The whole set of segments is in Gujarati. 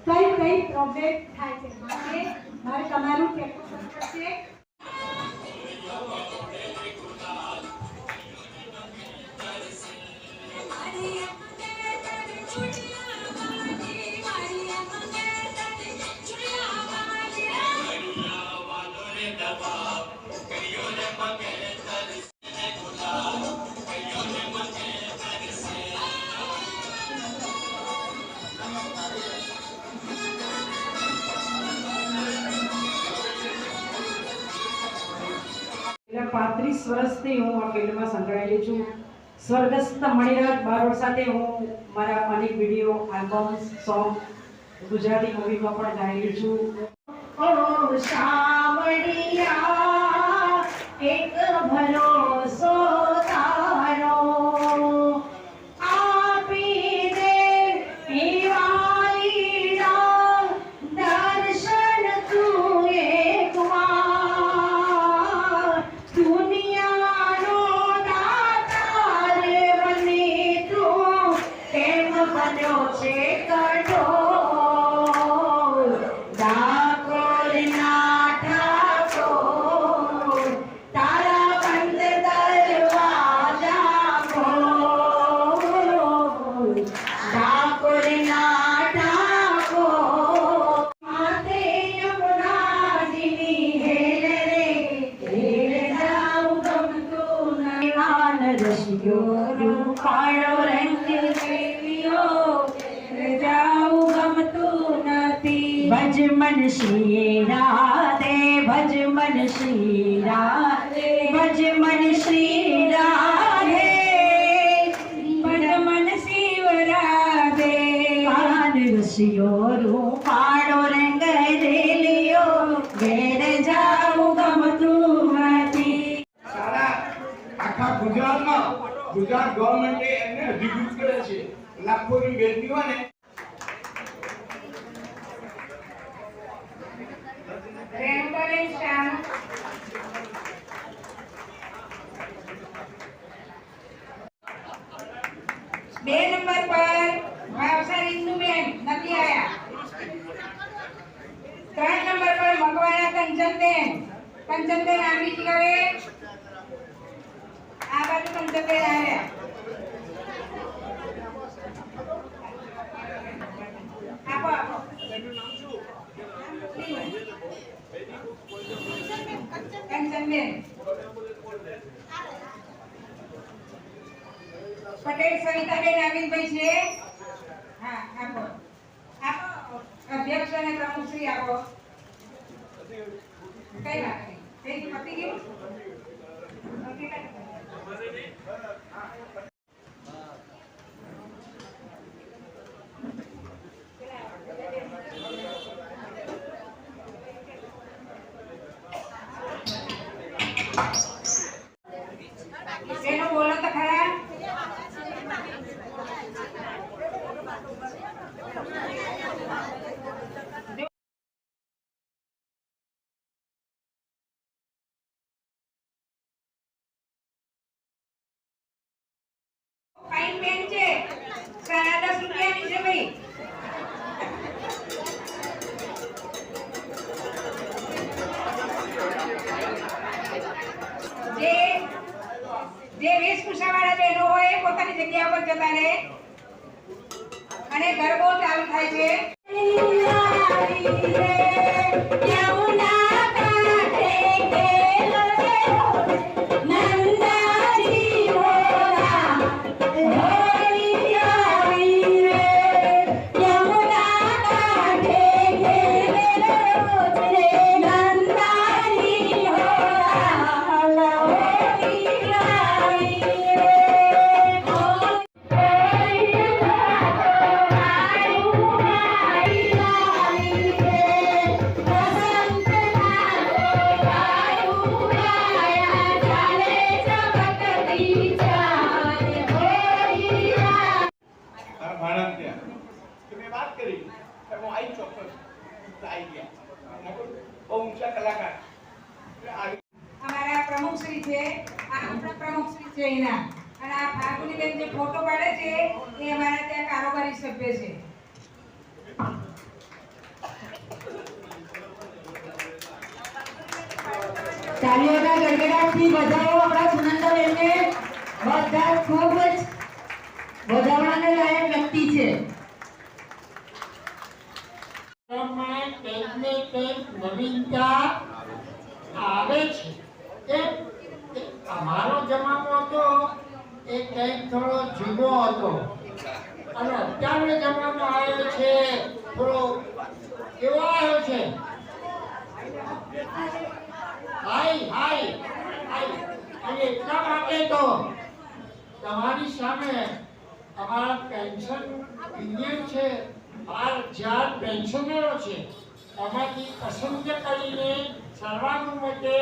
કઈ પ્રોબ્લેમ થાય છે મારે તમારું કેટલું છે પાંત્રીસ વર્ષથી હું આ ફિલ્ડમાં સંકળાયેલી છું. સ્વર્ગસ્થ મણિરાજ બારોટ સાથે હું મારા અનેક વિડીયો આલ્બમ્સ સોંગ ગુજરાતી મૂવીમાં પણ ગાયેલી છું. ઓ સાવડિયા એક ભરોસો તારો આપી દે હિવાલીના દર્શન તું એકવાર દુનિયાનો દાતા રે બની તું કેમ બન્યો છે કડો કાળો રંગ લેલિયો જાઉં ગમતું નથી ભજ મન શ્રી રાધે ભજ મન શ્રી રાધે ભજ મન શ્રી રાધે ભજ મન શિવ રાધે કાન રસિયો રૂ કાળો રંગ લેલિયો ઘેર જાઉં ગમતું નથી. આખા ગુજરાતમાં ગુજરાત ગવર્મેન્ટે એમને અધિકૃત કરે છે. લાખોની બેટી હોય ને બે નંબર પર ભાવસર ઇન્દુબેન નથી આયા. 3 નંબર પર મકવાણા કંચનબેન આંબીજી હવે આ બાજુ કંચનબેન આવ્યા. આપો કંચનબેન પટેલ સવિતાબેન આવિનભાઈ છે. હા આપો અધ્યક્ષ અને પ્રમુખશ્રી આપો. કઈ વાત નહીં પતી ગયું. એનો બોલો તો ખરા. ફાઈન પેન છે 10 રૂપિયાની છે ભાઈ. જે વેશભૂષાવાળા બહેનો હોય પોતાની જગ્યા પર જતા રહે અને ગરબો ચાલુ થાય છે. અમારા પ્રમુખશ્રી છે. આ આપણા પ્રમુખશ્રી છે. એના અને આ ફાલ્ગુનીબેન જે ફોટો પાડે છે એ અમારા ત્યાં કારોબારી સભ્ય છે. તાળીઓના ગડગડાટથી વધાવો આપણા સુનંદાબેનને. બધા ખૂબ જ વધાવવાને લાયક વ્યક્તિ છે. નવીનતા આવે છે. અમારો જમાનો હતો એ કંઈક થોડો જુદો હતો અને અત્યારનો જમાનો આવ્યો છે થોડો કેવો આવ્યો છે. અને એટલા માટે તો તમારી સામે અમારા પેન્શન યુનિયન છે, 12,000 પેન્શનરો છે, એમાંથી પસંદ કરીને સર્વાનુમતે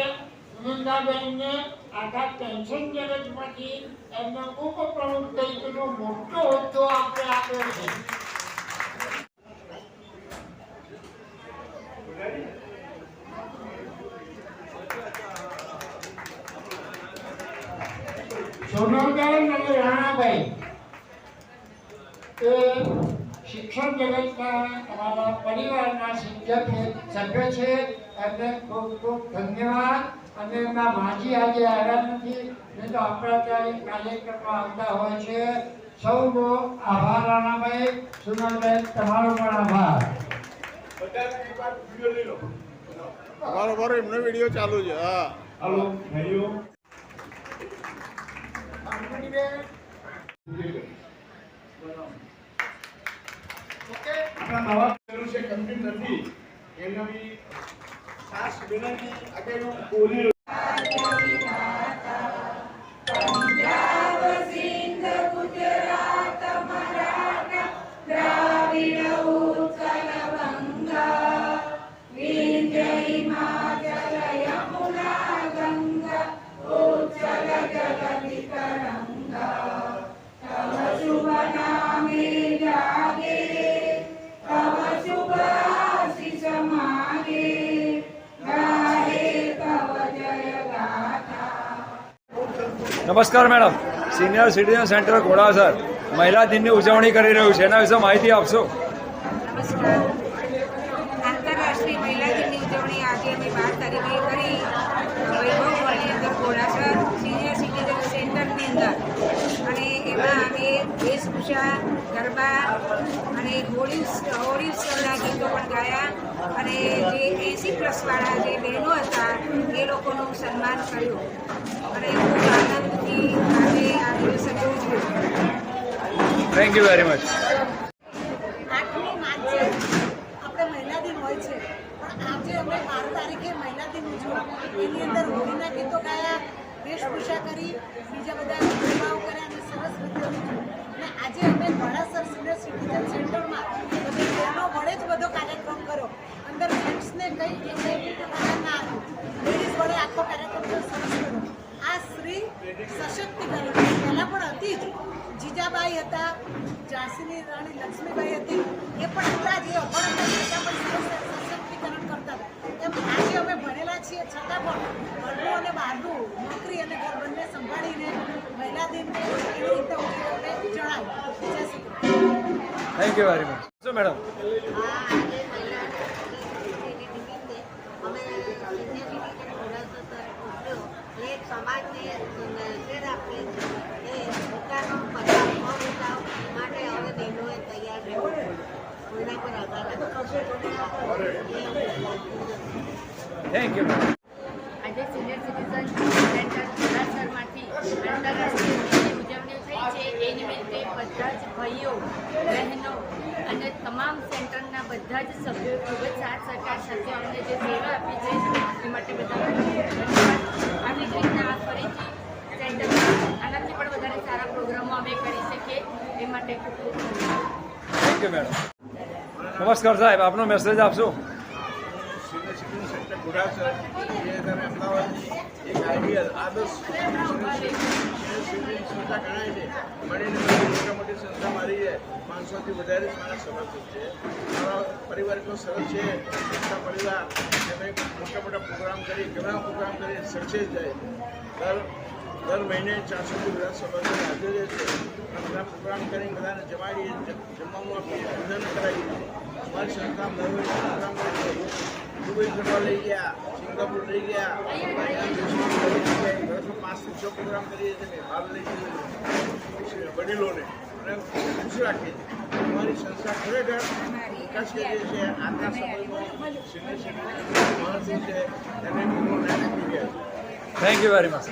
સુનંદાબેનને આખા પેન્શન જગતમાંથી એમનો ઉપપ્રમુખ તરીકેનો મોટો હોદ્દો આપણે આપ્યો છે. સોનલબેન અને રાણાભાઈ એ શિક્ષણ જગતના અમારા પરિવારના સભ્ય છે. એમને ખૂબ ખૂબ ધન્યવાદ. અને એમના માજી આજે આવ્યા નથી, નહીં તો આપણા ત્યાં કાર્યક્રમમાં આવતા હોય છે. સૌનો આભાર રાણાભાઈ. સોનલબેન તમારો પણ આભાર. બરોબર એમનો વિડીયો ચાલુ છે. હા હાલો ભાઈઓ, આપણા નવા કર્યું છે કમ્પ્લીટ નથી એમને બી ખાસ વિનંતી આગળ બોલી નમસ્કાર madam, senior citizen centre Ghodasar મહિલા દિનની ઉજવણી કરી રહ્યું છે, એના વિશે માહિતી આપશો. નમસ્કાર. આંતરરાષ્ટ્રીય મહિલા દિનની ઉજવણી આજે અમે 12 તારીખે કરી વૈભવ હોલની અંદર ઘોડાસર સિનિયર સિટીઝન સેન્ટરની અંદર. અને એમાં અમે વેશભૂષા, ગરબા અને હોળી ઉત્સવના ગીતો પણ ગાયા. અને જે 80+ વાળા જે બહેનો હતા એ લોકોનું સન્માન કર્યું. અને ખૂબ આનંદથી આજે આ દિવસે ઉજવ્યો. Thank you very much. 8મી માર્ચે આપણે મહિલા દિન હોય છે, પણ આજે અમે 12 તારીખે મહિલા દિન ઉજવ્યો. એની અંદર હોળીના ગીતો ગાયા, વેશભૂષા કરી, બીજા બધા ગરબાઓ કર્યા અને સરસ રીતે ઉજવ્યું. અને આજે અમે ઘોડાસર સિનિયર સિટીઝન સેન્ટરમાં બધી બહેનો વડે જ બધો કાર્યક્રમ કર્યો. અંદર જેન્ટ્સને કંઈ ના આવ્યું, લેડીઝ વડે આખો કાર્યક્રમ સરસ કર્યો. આ સ્ત્રી સશક્તિકરણ પહેલાં પણ હતી જ. જીજાબાઈ હતા, ઝાંસીની રાણી લક્ષ્મીબાઈ હતી, એ પણ હતા જ. એ અભણ હતા છતાં પણ સશક્તિકરણ કરતા હતા. એમ આજે અમે ભણેલા છીએ છતાં પણ ઘરનું અને બહારનું, નોકરી અને ઘર બંને સંભાળીને મહિલા દિન એવી રીતે ઉજવણીને જણાવ્યું. જય Shri Krishna. Thank you very much. શું મેડમ? એક સમાજને મેસેજ આપીએ છીએ એ પોતાનો પગાર માટે હવે બહેનોએ તૈયાર રહેવું કોઈના પર આધાર થેન્ક યુ મેડમ. આજે સિનિયર સિટીઝન સેન્ટર ઘોડાસરમાંથી આંતરરાષ્ટ્રીય ઉજવણી થઈ છે. એ નિમિત્તે બધા જ ભાઈઓ, બહેનો અને તમામ સેન્ટરના બધા જ સભ્યોએ ખૂબ જ સાથ સહકાર સાથે અમને જે સેવા આપી છે એ માટે બધા આવી જ રીતના ફરીથી સેન્ટરમાં આનાથી પણ વધારે સારા પ્રોગ્રામો અમે કરી શકીએ એ માટે ખૂબ ખૂબ થેન્ક યુ મેડમ. નમસ્કાર સાહેબ, આપનો મેસેજ આપશો. સિનિયર સિટીઝન સેન્ટર ઘોડાસર જે તમે અમદાવાદની એક આઈડિયલ આદર્શ સંસ્થા ગણાય છે. મળીને મોટા મોટી સંસ્થા મારી છે. 500થી વધારે મારા સમર્થક છે. મારા પરિવાર એટલો સરસ છે. સંસ્થા પરિવાર અમે મોટા મોટા પ્રોગ્રામ કરી, ઘણા પ્રોગ્રામ કરી સક્સેસ જાય. દર દર મહિને 400થી વધારે સભાસદો હાજર રહે છે અને બધા પ્રોગ્રામ કરીને બધાને જમાડીએ, જમવાનું આપીએ, ભોજન કરાવીએ. અમારી સંસ્થા દર વર્ષે પ્રોગ્રામ કરે છે. દુબઈ ફરવા લઈ ગયા, સિંગાપુર લઈ ગયા, 5થી 6 પ્રોગ્રામ કરીએ છીએ. ભાગ લઈ જઈએ વડીલોને અને ખુશ રાખીએ છીએ. અમારી સંસ્થા ખરેખર વિકાસ કરીએ છીએ. આજના સમયમાં સિનિયર સિટીઝન મહત્વ છે એને પૂરો ધ્યાન આપી ગયા છે. Thank you very much.